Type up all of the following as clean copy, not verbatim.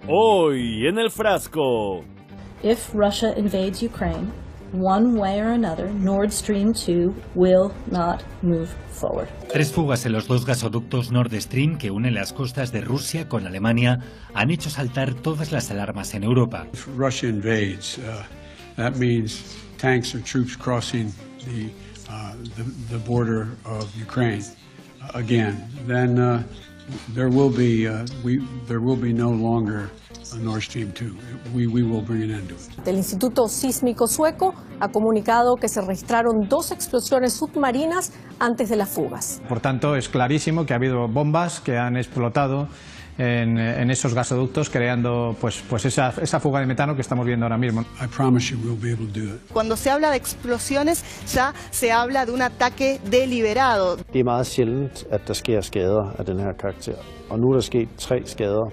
Hoy en el frasco. If Russia invades Ukraine, one way or another, Nord Stream 2 will not move forward. 3 fugas en los 2 gasoductos Nord Stream que unen las costas de Rusia con Alemania han hecho saltar todas las alarmas en Europa. If Russia invades, that means tanks or troops crossing the border of Ukraine again. Then there will be no longer a Nord Stream 2. We will bring an end to it. El Instituto Sísmico Sueco ha comunicado que se registraron 2 explosiones submarinas antes de las fugas. Por tanto, es clarísimo que ha habido bombas que han explotado en esos gasoductos, creando pues esa fuga de metano que estamos viendo ahora mismo. I promise you we'll be able to do it. Cuando se habla de explosiones, ya se habla de un ataque deliberado. Det er meget sjældent, at der sker skader af den her karakter. Og nu er der sket 3 skader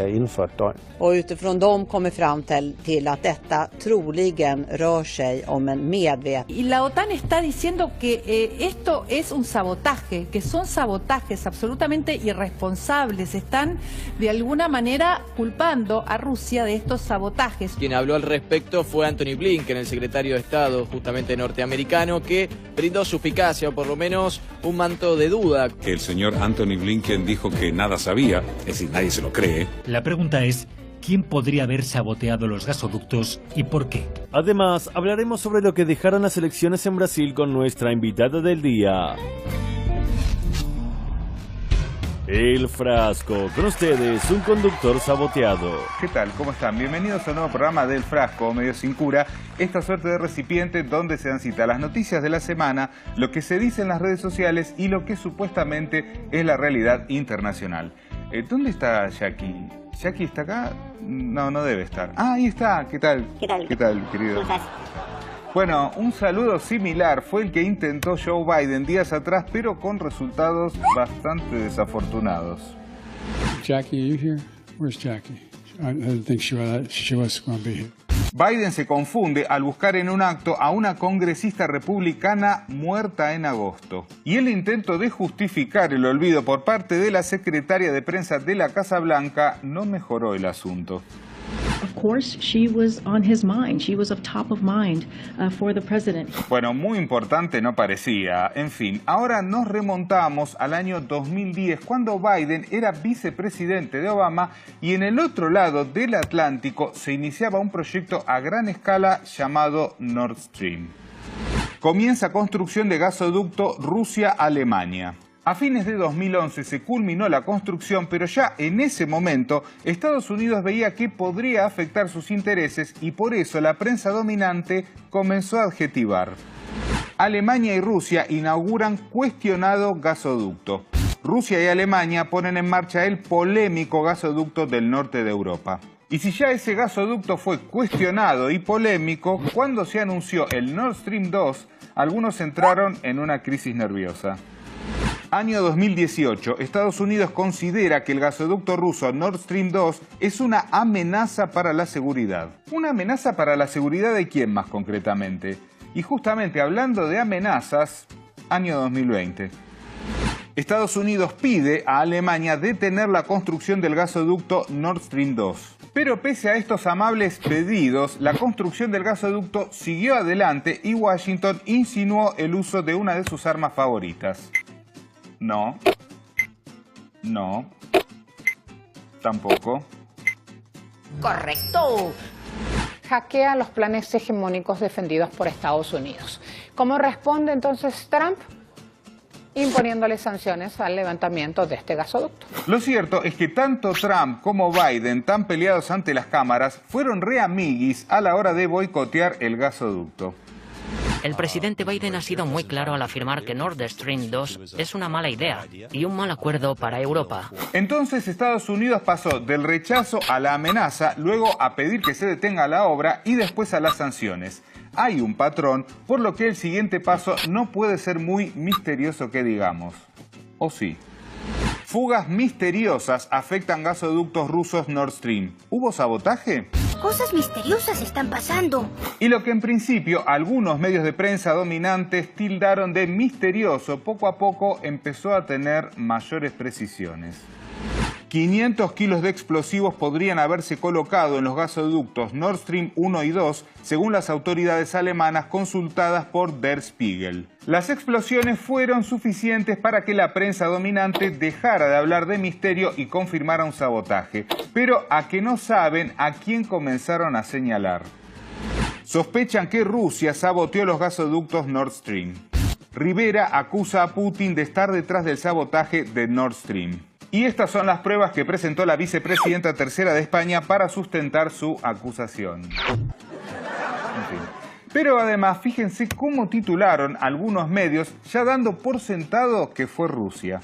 inden for et døgn. Och utifrån dem kommer fram till att detta troligen rör sig om en medveten. Y la OTAN está diciendo que esto es un sabotaje, que son sabotajes absolutamente irresponsables. Están de alguna manera culpando a Rusia de estos sabotajes. Quien habló al respecto fue Antony Blinken, el secretario de Estado justamente norteamericano, que brindó suspicacia o por lo menos un manto de duda. El señor Antony Blinken dijo que nada sabía, es decir, nadie se lo cree. La pregunta es, ¿quién podría haber saboteado los gasoductos y por qué? Además, hablaremos sobre lo que dejaron las elecciones en Brasil con nuestra invitada del día. El frasco, con ustedes, un conductor saboteado. ¿Qué tal? ¿Cómo están? Bienvenidos a un nuevo programa del frasco, medio sin cura, esta suerte de recipiente donde se dan cita las noticias de la semana, lo que se dice en las redes sociales y lo que supuestamente es la realidad internacional. ¿Dónde está Jackie? ¿Jackie está acá? No, no debe estar. Ah, ahí está. ¿Qué tal? ¿Qué tal? ¿Qué tal, querido? ¿Cómo estás? Bueno, un saludo similar fue el que intentó Joe Biden días atrás, pero con resultados bastante desafortunados. Jackie, are you here? Where's Jackie? I didn't think she was going to be here. Biden se confunde al buscar en un acto a una congresista republicana muerta en agosto. Y el intento de justificar el olvido por parte de la secretaria de prensa de la Casa Blanca no mejoró el asunto. Of course, she was on his mind. She was of top of mind for the president. Bueno, muy importante no parecía. En fin, ahora nos remontamos al año 2010, cuando Biden era vicepresidente de Obama y en el otro lado del Atlántico se iniciaba un proyecto a gran escala llamado Nord Stream. Comienza construcción de gasoducto Rusia-Alemania. A fines de 2011 se culminó la construcción, pero ya en ese momento Estados Unidos veía que podría afectar sus intereses y por eso la prensa dominante comenzó a adjetivar. Alemania y Rusia inauguran cuestionado gasoducto. Rusia y Alemania ponen en marcha el polémico gasoducto del norte de Europa. Y si ya ese gasoducto fue cuestionado y polémico, cuando se anunció el Nord Stream 2, algunos entraron en una crisis nerviosa. Año 2018, Estados Unidos considera que el gasoducto ruso Nord Stream 2 es una amenaza para la seguridad. ¿Una amenaza para la seguridad de quién más concretamente? Y justamente hablando de amenazas, año 2020. Estados Unidos pide a Alemania detener la construcción del gasoducto Nord Stream 2. Pero pese a estos amables pedidos, la construcción del gasoducto siguió adelante y Washington insinuó el uso de una de sus armas favoritas. No. No. Tampoco. Correcto. Hackea los planes hegemónicos defendidos por Estados Unidos. ¿Cómo responde entonces Trump? Imponiéndole sanciones al levantamiento de este gasoducto. Lo cierto es que tanto Trump como Biden, tan peleados ante las cámaras, fueron re amiguis a la hora de boicotear el gasoducto. El presidente Biden ha sido muy claro al afirmar que Nord Stream 2 es una mala idea y un mal acuerdo para Europa. Entonces Estados Unidos pasó del rechazo a la amenaza, luego a pedir que se detenga la obra y después a las sanciones. Hay un patrón, por lo que el siguiente paso no puede ser muy misterioso que digamos. ¿O sí? Fugas misteriosas afectan gasoductos rusos Nord Stream. ¿Hubo sabotaje? Cosas misteriosas están pasando. Y lo que en principio algunos medios de prensa dominantes tildaron de misterioso, poco a poco empezó a tener mayores precisiones. 500 kilos de explosivos podrían haberse colocado en los gasoductos Nord Stream 1 y 2, según las autoridades alemanas consultadas por Der Spiegel. Las explosiones fueron suficientes para que la prensa dominante dejara de hablar de misterio y confirmara un sabotaje. Pero a que no saben a quién comenzaron a señalar. Sospechan que Rusia saboteó los gasoductos Nord Stream. Rivera acusa a Putin de estar detrás del sabotaje de Nord Stream. Y estas son las pruebas que presentó la vicepresidenta tercera de España para sustentar su acusación. En fin. Pero además, fíjense cómo titularon algunos medios ya dando por sentado que fue Rusia.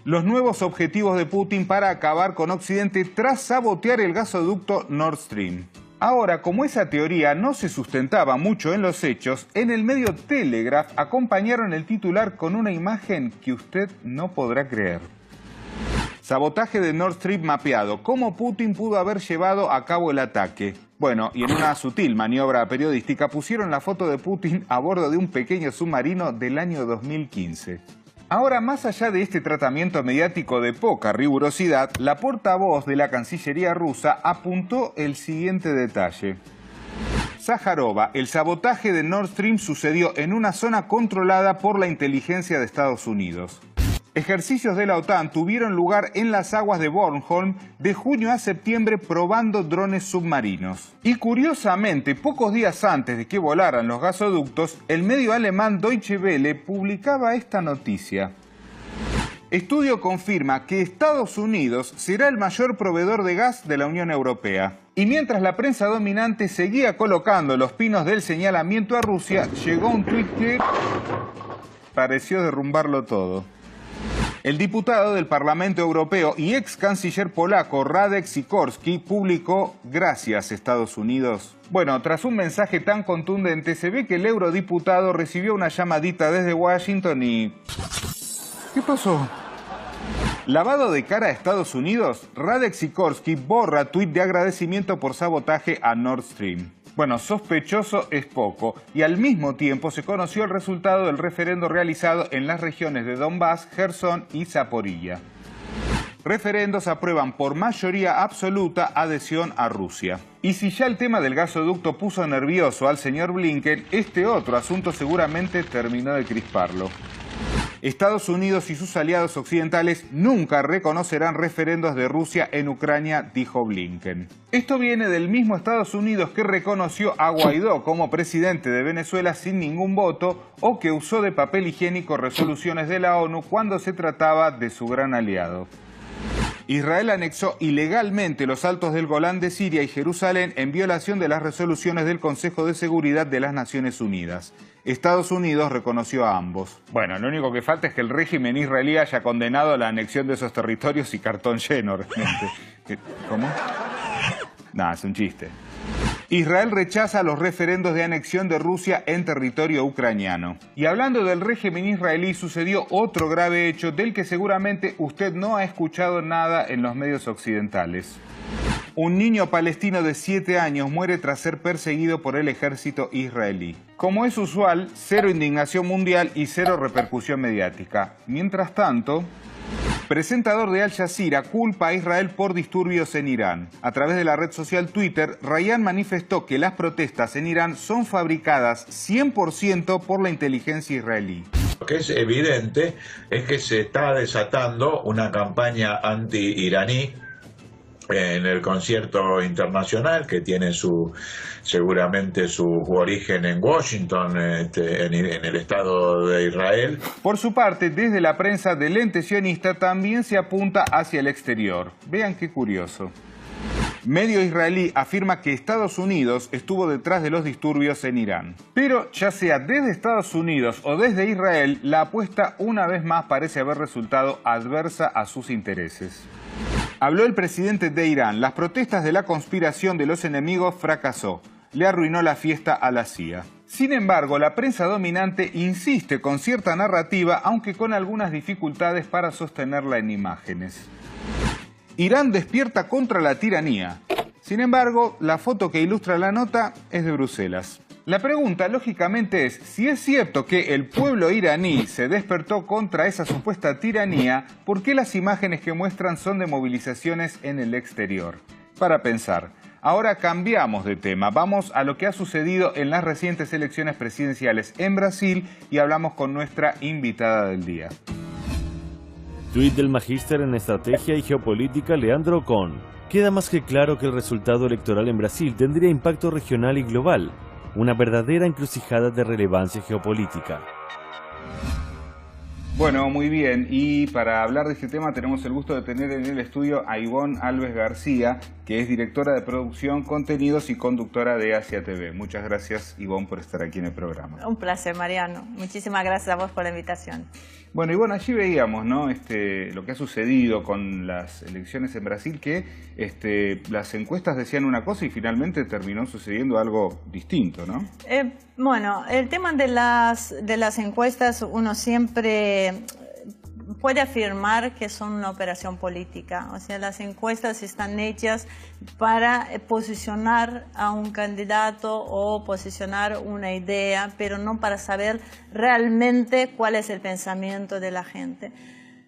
Los nuevos objetivos de Putin para acabar con Occidente tras sabotear el gasoducto Nord Stream. Ahora, como esa teoría no se sustentaba mucho en los hechos, en el medio Telegraph acompañaron el titular con una imagen que usted no podrá creer. Sabotaje de Nord Stream mapeado. ¿Cómo Putin pudo haber llevado a cabo el ataque? Bueno, y en una sutil maniobra periodística pusieron la foto de Putin a bordo de un pequeño submarino del año 2015. Ahora, más allá de este tratamiento mediático de poca rigurosidad, la portavoz de la Cancillería rusa apuntó el siguiente detalle. Sájarova, el sabotaje de Nord Stream sucedió en una zona controlada por la inteligencia de Estados Unidos. Ejercicios de la OTAN tuvieron lugar en las aguas de Bornholm de junio a septiembre probando drones submarinos. Y curiosamente, pocos días antes de que volaran los gasoductos, el medio alemán Deutsche Welle publicaba esta noticia. Estudio confirma que Estados Unidos será el mayor proveedor de gas de la Unión Europea. Y mientras la prensa dominante seguía colocando los pinos del señalamiento a Rusia, llegó un tuit que pareció derrumbarlo todo. El diputado del Parlamento Europeo y ex canciller polaco Radek Sikorski publicó "Gracias, Estados Unidos". Bueno, tras un mensaje tan contundente, se ve que el eurodiputado recibió una llamadita desde Washington y... ¿Qué pasó? Lavado de cara a Estados Unidos, Radek Sikorski borra tuit de agradecimiento por sabotaje a Nord Stream. Bueno, sospechoso es poco, y al mismo tiempo se conoció el resultado del referendo realizado en las regiones de Donbass, Gerson y Zaporilla. Referendos aprueban por mayoría absoluta adhesión a Rusia. Y si ya el tema del gasoducto puso nervioso al señor Blinken, este otro asunto seguramente terminó de crisparlo. Estados Unidos y sus aliados occidentales nunca reconocerán referendos de Rusia en Ucrania, dijo Blinken. Esto viene del mismo Estados Unidos que reconoció a Guaidó como presidente de Venezuela sin ningún voto o que usó de papel higiénico resoluciones de la ONU cuando se trataba de su gran aliado. Israel anexó ilegalmente los Altos del Golán de Siria y Jerusalén en violación de las resoluciones del Consejo de Seguridad de las Naciones Unidas. Estados Unidos reconoció a ambos. Bueno, lo único que falta es que el régimen israelí haya condenado la anexión de esos territorios y cartón lleno, realmente. ¿Cómo? Nah, es un chiste. Israel rechaza los referendos de anexión de Rusia en territorio ucraniano. Y hablando del régimen israelí, sucedió otro grave hecho del que seguramente usted no ha escuchado nada en los medios occidentales. Un niño palestino de 7 años muere tras ser perseguido por el ejército israelí. Como es usual, cero indignación mundial y cero repercusión mediática. Mientras tanto, presentador de Al Jazeera culpa a Israel por disturbios en Irán. A través de la red social Twitter, Rayan manifestó que las protestas en Irán son fabricadas 100% por la inteligencia israelí. Lo que es evidente es que se está desatando una campaña anti-iraní en el concierto internacional que tiene seguramente su origen en Washington, en el Estado de Israel. Por su parte, desde la prensa del ente sionista también se apunta hacia el exterior. Vean qué curioso. Medio israelí afirma que Estados Unidos estuvo detrás de los disturbios en Irán. Pero ya sea desde Estados Unidos o desde Israel, la apuesta una vez más parece haber resultado adversa a sus intereses. Habló el presidente de Irán. Las protestas de la conspiración de los enemigos fracasó. Le arruinó la fiesta a la CIA. Sin embargo, la prensa dominante insiste con cierta narrativa, aunque con algunas dificultades para sostenerla en imágenes. Irán despierta contra la tiranía. Sin embargo, la foto que ilustra la nota es de Bruselas. La pregunta, lógicamente, es si es cierto que el pueblo iraní se despertó contra esa supuesta tiranía, ¿por qué las imágenes que muestran son de movilizaciones en el exterior? Para pensar. Ahora cambiamos de tema. Vamos a lo que ha sucedido en las recientes elecciones presidenciales en Brasil y hablamos con nuestra invitada del día. Tuit del magíster en Estrategia y Geopolítica Leandro Ocon. Queda más que claro que el resultado electoral en Brasil tendría impacto regional y global. Una verdadera encrucijada de relevancia geopolítica. Bueno, muy bien. Y para hablar de este tema tenemos el gusto de tener en el estudio a Ivonne Alves García, que es directora de producción, contenidos y conductora de Asia TV. Muchas gracias, Ivonne, por estar aquí en el programa. Un placer, Mariano. Muchísimas gracias a vos por la invitación. Bueno, y bueno, allí veíamos, ¿no? Lo que ha sucedido con las elecciones en Brasil, que las encuestas decían una cosa y finalmente terminó sucediendo algo distinto, ¿no? Bueno, el tema de las encuestas, uno siempre puede afirmar que son una operación política. O sea, las encuestas están hechas para posicionar a un candidato o posicionar una idea, pero no para saber realmente cuál es el pensamiento de la gente.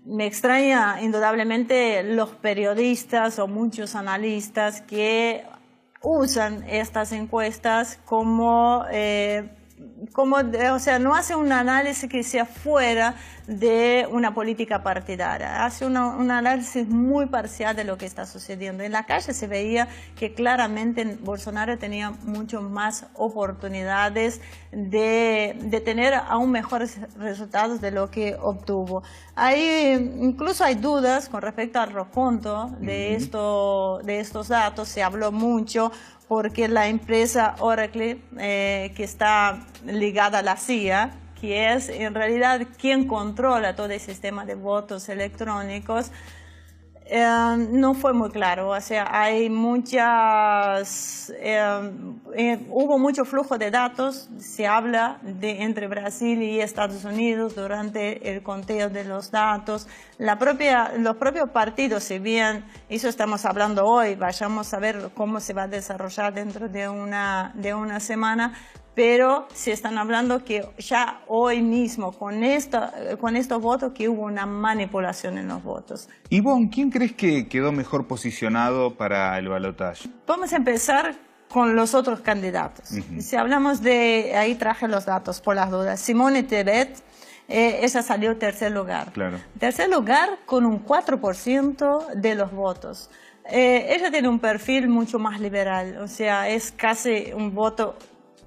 Me extraña indudablemente los periodistas o muchos analistas que usan estas encuestas como o sea, no hace un análisis que sea fuera de una política partidaria, hace un análisis muy parcial de lo que está sucediendo. En la calle se veía que claramente Bolsonaro tenía mucho más oportunidades de tener aún mejores resultados de lo que obtuvo. Incluso hay dudas con respecto al reconto de estos datos, se habló mucho, porque la empresa Oracle, que está ligada a la CIA, que es en realidad quien controla todo el sistema de votos electrónicos, no fue muy claro. O sea, hay hubo mucho flujo de datos, se habla entre Brasil y Estados Unidos durante el conteo de los datos. Los propios partidos, si bien eso estamos hablando hoy, vayamos a ver cómo se va a desarrollar dentro de una semana, pero se están hablando que ya hoy mismo, con estos votos, que hubo una manipulación en los votos. Ivonne, ¿quién crees que quedó mejor posicionado para el balotaje? Vamos a empezar con los otros candidatos. Si hablamos ahí traje los datos por las dudas. Simone Tebet, ella salió tercer lugar. Claro. Tercer lugar con un 4% de los votos. Ella tiene un perfil mucho más liberal, o sea, es casi un voto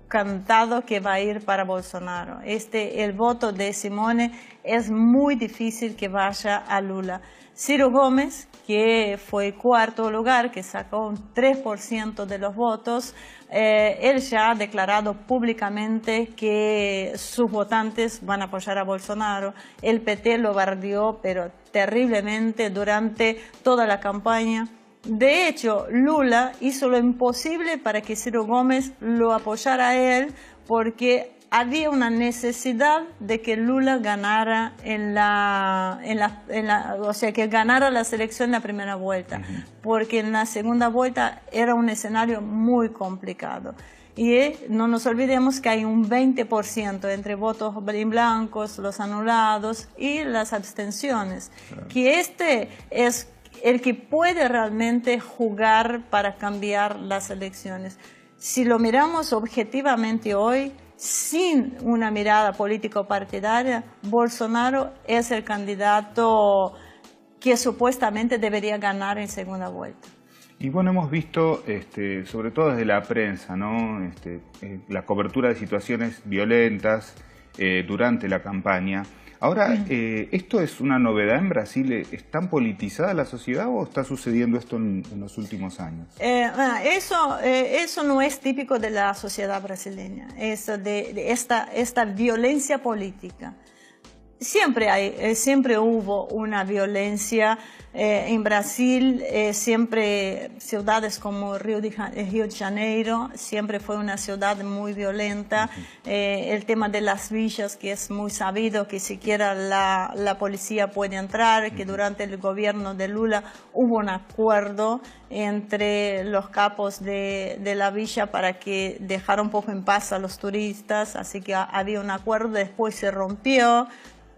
cantado que va a ir para Bolsonaro. El voto de Simone es muy difícil que vaya a Lula. Ciro Gómez, que fue cuarto lugar, que sacó un 3% de los votos, él ya ha declarado públicamente que sus votantes van a apoyar a Bolsonaro. El PT lo bardeó, pero terriblemente durante toda la campaña. De hecho, Lula hizo lo imposible para que Ciro Gómez lo apoyara a él, porque había una necesidad de que Lula ganara o sea, que ganara la elección en la primera vuelta, porque en la segunda vuelta era un escenario muy complicado. Y no nos olvidemos que hay un 20% entre votos blancos, los anulados y las abstenciones, que es el que puede realmente jugar para cambiar las elecciones. Si lo miramos objetivamente hoy, sin una mirada político-partidaria, Bolsonaro es el candidato que supuestamente debería ganar en segunda vuelta. Y bueno, hemos visto, sobre todo desde la prensa, ¿no? La cobertura de situaciones violentas durante la campaña. Ahora, ¿esto es una novedad en Brasil? ¿Es tan politizada la sociedad o está sucediendo esto en los últimos años? Eso no es típico de la sociedad brasileña, eso de esta violencia política. siempre hubo una violencia en Brasil, siempre ciudades como Río de Janeiro, siempre fue una ciudad muy violenta. El tema de las villas, que es muy sabido, que siquiera la policía puede entrar, que durante el gobierno de Lula hubo un acuerdo entre los capos de la villa para que dejara un poco en paz a los turistas, así que había un acuerdo, después se rompió.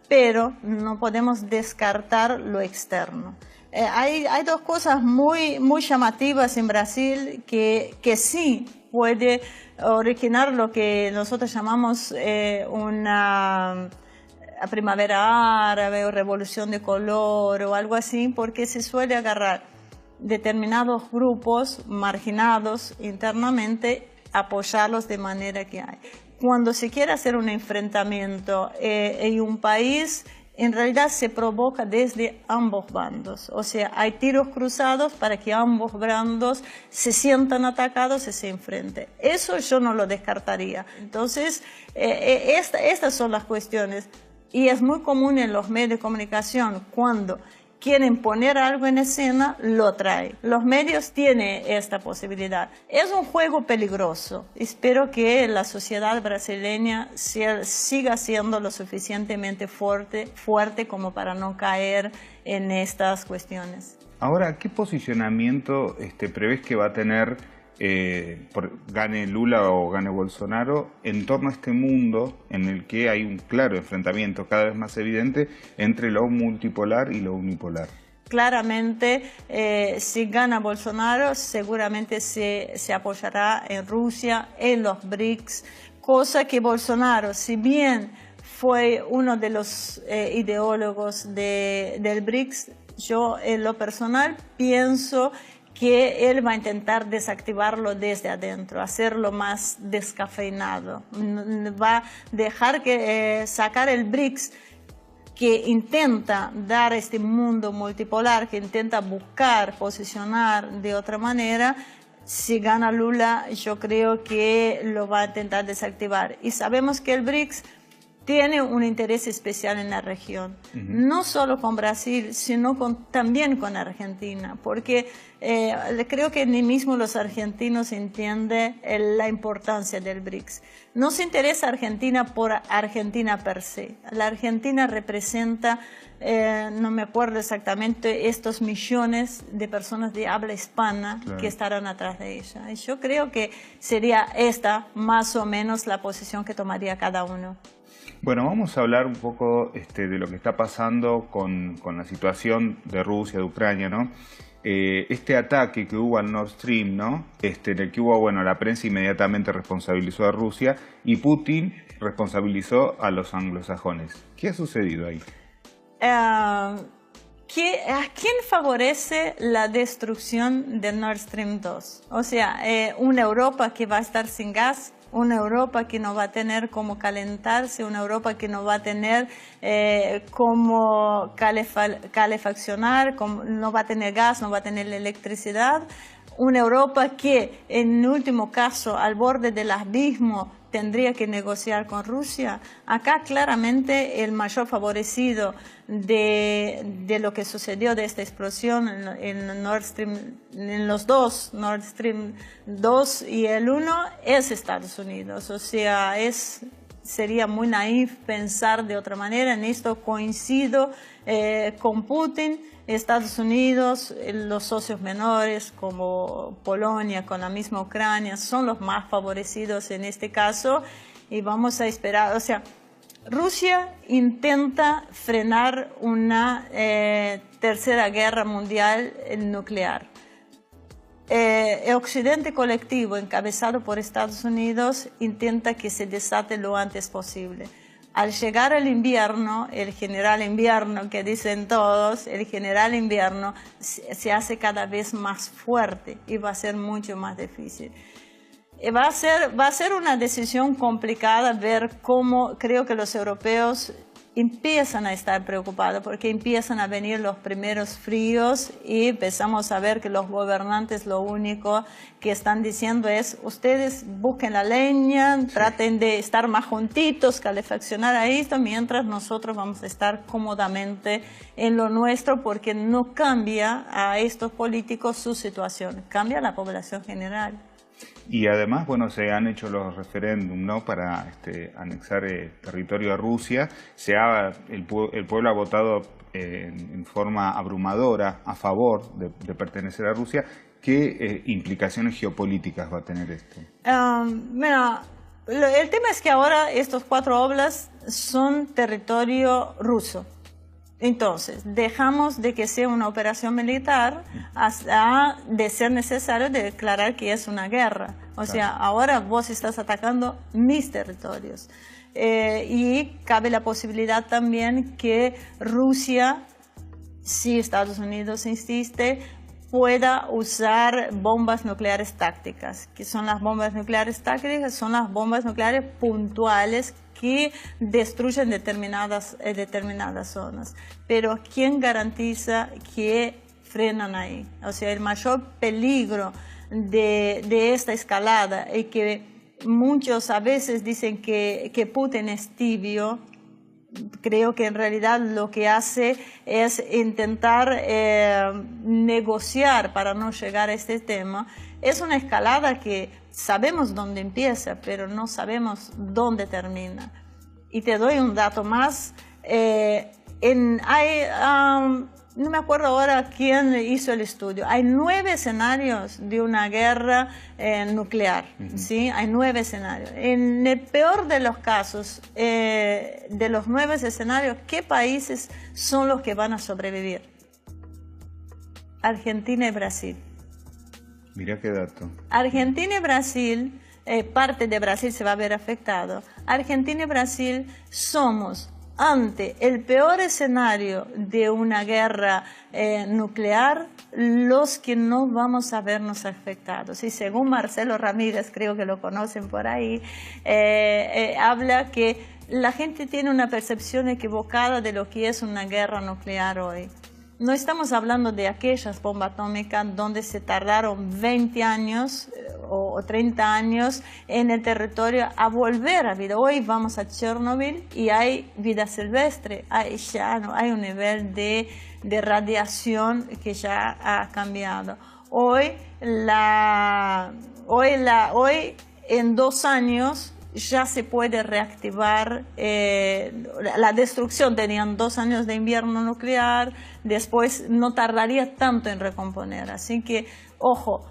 Pero no podemos descartar lo externo. Hay dos cosas muy llamativas en Brasil que sí puede originar lo que nosotros llamamos una primavera árabe o revolución de color o algo así, porque se suele agarrar determinados grupos marginados internamente, apoyarlos de manera que hay. Cuando se quiere hacer un enfrentamiento en un país, en realidad se provoca desde ambos bandos. O sea, hay tiros cruzados para que ambos bandos se sientan atacados y se enfrenten. Eso yo no lo descartaría. Entonces, estas son las cuestiones. Y es muy común en los medios de comunicación, cuando quieren poner algo en escena, lo traen. Los medios tienen esta posibilidad. Es un juego peligroso. Espero que la sociedad brasileña siga siendo lo suficientemente fuerte como para no caer en estas cuestiones. Ahora, ¿qué posicionamiento prevés que va a tener, gane Lula o gane Bolsonaro, en torno a este mundo en el que hay un claro enfrentamiento cada vez más evidente entre lo multipolar y lo unipolar? Claramente, si gana Bolsonaro, seguramente se apoyará en Rusia, en los BRICS, cosa que Bolsonaro, si bien fue uno de los ideólogos del BRICS, yo en lo personal pienso que él va a intentar desactivarlo desde adentro, hacerlo más descafeinado. Va a dejar sacar el BRICS, que intenta dar este mundo multipolar, que intenta buscar, posicionar de otra manera. Si gana Lula, yo creo que lo va a intentar desactivar. Y sabemos que el BRICS tiene un interés especial en la región, no solo con Brasil, sino también con Argentina, porque creo que ni mismo los argentinos entienden la importancia del BRICS. No se interesa Argentina por Argentina per se. La Argentina representa, no me acuerdo exactamente, estos millones de personas de habla hispana, claro, que estarán atrás de ella. Y yo creo que sería esta más o menos la posición que tomaría cada uno. Bueno, vamos a hablar un poco de lo que está pasando con la situación de Rusia, de Ucrania, ¿no? Este ataque que hubo al Nord Stream, ¿no? En el que hubo, bueno, la prensa inmediatamente responsabilizó a Rusia y Putin responsabilizó a los anglosajones. ¿Qué ha sucedido ahí? ¿A quién favorece la destrucción de Nord Stream 2? O sea, una Europa que va a estar sin gas, una Europa que no va a tener cómo calentarse, una Europa que no va a tener cómo calefaccionar, no va a tener gas, no va a tener electricidad. Una Europa que, en último caso, al borde del abismo, tendría que negociar con Rusia. Acá claramente el mayor favorecido de lo que sucedió de esta explosión en Nord Stream, en los dos, Nord Stream 2 y el 1, es Estados Unidos. O sea, sería muy naif pensar de otra manera. En esto coincido con Putin. Estados Unidos, los socios menores como Polonia, con la misma Ucrania, son los más favorecidos en este caso, y vamos a esperar. O sea, Rusia intenta frenar una tercera guerra mundial nuclear. El Occidente colectivo, encabezado por Estados Unidos, intenta que se desate lo antes posible. Al llegar el invierno, el general invierno que dicen todos, el general invierno se hace cada vez más fuerte y va a ser mucho más difícil. Va a ser una decisión complicada ver cómo, creo que los europeos empiezan a estar preocupados porque empiezan a venir los primeros fríos y empezamos a ver que los gobernantes lo único que están diciendo es ustedes busquen la leña, traten de estar más juntitos, calefaccionar a esto, mientras nosotros vamos a estar cómodamente en lo nuestro porque no cambia a estos políticos su situación, cambia a la población general. Y además, bueno, se han hecho los referéndums, ¿no?, para anexar territorio a Rusia. El pueblo ha votado en forma abrumadora a favor de pertenecer a Rusia. ¿Qué implicaciones geopolíticas va a tener esto? Mira, el tema es que ahora estos 4 oblasts son territorio ruso. Entonces, dejamos de que sea una operación militar hasta de ser necesario declarar que es una guerra. O sea, ahora vos estás atacando mis territorios. Y cabe la posibilidad también que Rusia, si Estados Unidos insiste, pueda usar bombas nucleares tácticas. ¿Qué son las bombas nucleares tácticas? Son las bombas nucleares puntuales que destruyen determinadas zonas. Pero ¿quién garantiza que frenan ahí? O sea, el mayor peligro de esta escalada y que muchos a veces dicen que Putin es tibio, creo que en realidad lo que hace es intentar negociar para no llegar a este tema. Es una escalada que sabemos dónde empieza, pero no sabemos dónde termina. Y te doy un dato más. No me acuerdo ahora quién hizo el estudio. Hay 9 escenarios de una guerra nuclear. ¿Sí? Hay 9 escenarios. En el peor de los casos, de los 9 escenarios, ¿qué países son los que van a sobrevivir? Argentina y Brasil. Mira qué dato. Argentina y Brasil, parte de Brasil se va a ver afectado. Argentina y Brasil somos, ante el peor escenario de una guerra nuclear, los que no vamos a vernos afectados. Y según Marcelo Ramírez, creo que lo conocen por ahí, habla que la gente tiene una percepción equivocada de lo que es una guerra nuclear hoy. No estamos hablando de aquellas bombas atómicas donde se tardaron 20 años o 30 años en el territorio a volver a vida. Hoy vamos a Chernobyl y hay vida silvestre, hay un nivel de radiación que ya ha cambiado. Hoy en 2 años ya se puede reactivar la destrucción. Tenían 2 años de invierno nuclear, después no tardaría tanto en recomponer. Así que, ojo,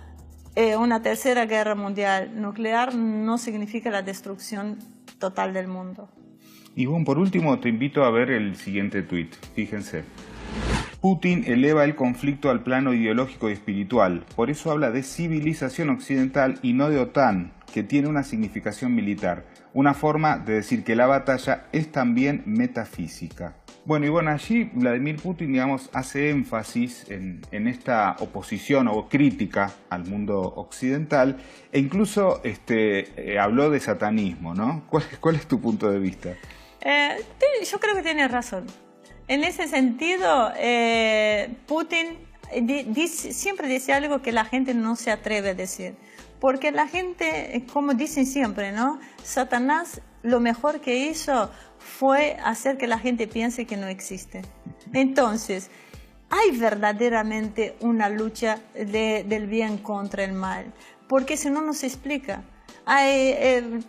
una tercera guerra mundial nuclear no significa la destrucción total del mundo. Y bueno, por último te invito a ver el siguiente tuit. Fíjense. Putin eleva el conflicto al plano ideológico y espiritual. Por eso habla de civilización occidental y no de OTAN, que tiene una significación militar. Una forma de decir que la batalla es también metafísica. Bueno, y bueno, allí Vladimir Putin, digamos, hace énfasis en esta oposición o crítica al mundo occidental e incluso habló de satanismo, ¿no? ¿Cuál es tu punto de vista? Yo creo que tiene razón. En ese sentido, Putin siempre dice algo que la gente no se atreve a decir. Porque la gente, como dicen siempre, ¿no? Satanás lo mejor que hizo fue hacer que la gente piense que no existe. Entonces, hay verdaderamente una lucha del bien contra el mal. Porque si no, no se explica.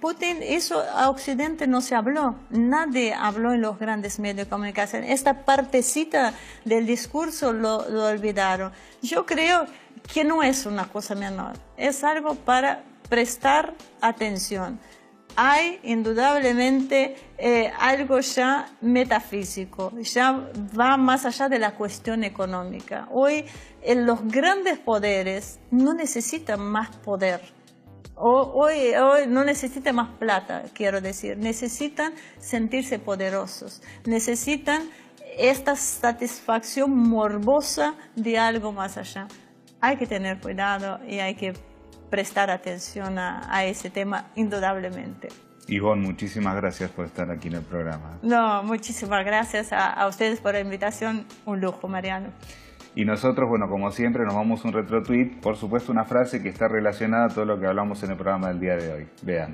Putin, eso a Occidente no se habló, nadie habló en los grandes medios de comunicación. Esta partecita del discurso lo olvidaron. Yo creo que no es una cosa menor, es algo para prestar atención. Hay indudablemente algo ya metafísico, ya va más allá de la cuestión económica. Hoy los grandes poderes no necesitan más poder. Hoy no necesitan más plata, quiero decir. Necesitan sentirse poderosos. Necesitan esta satisfacción morbosa de algo más allá. Hay que tener cuidado y hay que prestar atención a ese tema indudablemente. Ivonne, muchísimas gracias por estar aquí en el programa. No, muchísimas gracias a ustedes por la invitación. Un lujo, Mariano. Y nosotros, bueno, como siempre, nos vamos a un retro-tweet. Por supuesto, una frase que está relacionada a todo lo que hablamos en el programa del día de hoy. Vean.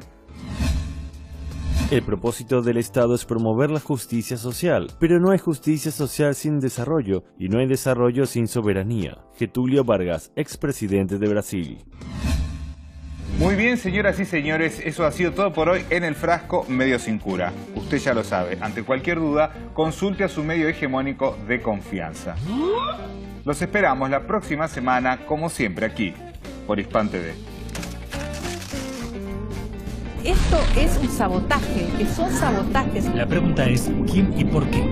El propósito del Estado es promover la justicia social, pero no hay justicia social sin desarrollo, y no hay desarrollo sin soberanía. Getúlio Vargas, expresidente de Brasil. Muy bien, señoras y señores, eso ha sido todo por hoy en El Frasco Medio Sin Cura. Usted ya lo sabe, ante cualquier duda, consulte a su medio hegemónico de confianza. Los esperamos la próxima semana, como siempre, aquí, por Hispan TV. Esto es un sabotaje, que son sabotajes. La pregunta es, ¿quién y por qué?